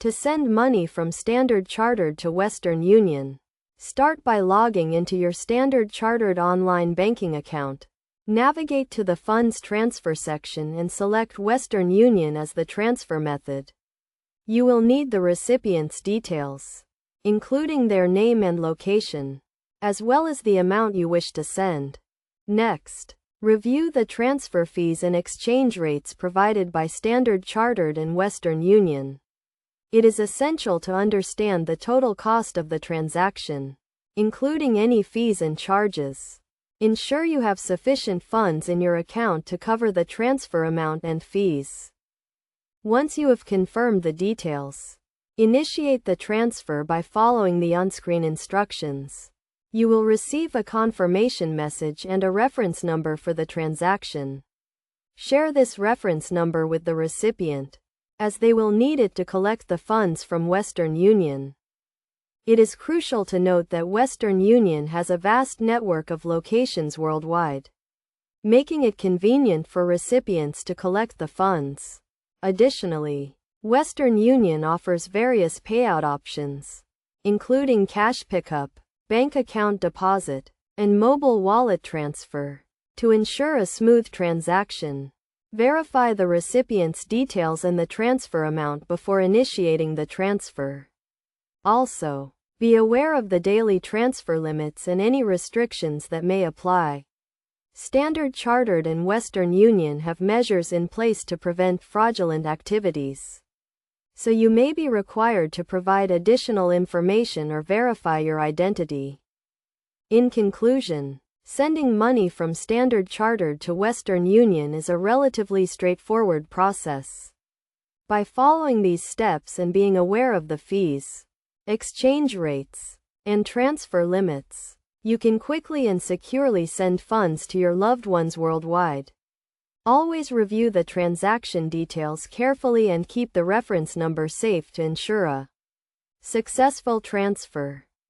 To send money from Standard Chartered to Western Union, start by logging into your Standard Chartered online banking account. Navigate to the Funds Transfer section and select Western Union as the transfer method. You will need the recipient's details, including their name and location, as well as the amount you wish to send. Next, review the transfer fees and exchange rates provided by Standard Chartered and Western Union. It is essential to understand the total cost of the transaction, including any fees and charges. Ensure you have sufficient funds in your account to cover the transfer amount and fees. Once you have confirmed the details, initiate the transfer by following the on-screen instructions. You will receive a confirmation message and a reference number for the transaction. Share this reference number with the recipient, as they will need it to collect the funds from Western Union. It is crucial to note that Western Union has a vast network of locations worldwide, making it convenient for recipients to collect the funds. Additionally, Western Union offers various payout options, including cash pickup, bank account deposit, and mobile wallet transfer. To ensure a smooth transaction, verify the recipient's details and the transfer amount before initiating the transfer. Also, be aware of the daily transfer limits and any restrictions that may apply. Standard Chartered and Western Union have measures in place to prevent fraudulent activities, so you may be required to provide additional information or verify your identity. In conclusion, sending money from Standard Chartered to Western Union is a relatively straightforward process. By following these steps and being aware of the fees, exchange rates, and transfer limits, you can quickly and securely send funds to your loved ones worldwide. Always review the transaction details carefully and keep the reference number safe to ensure a successful transfer.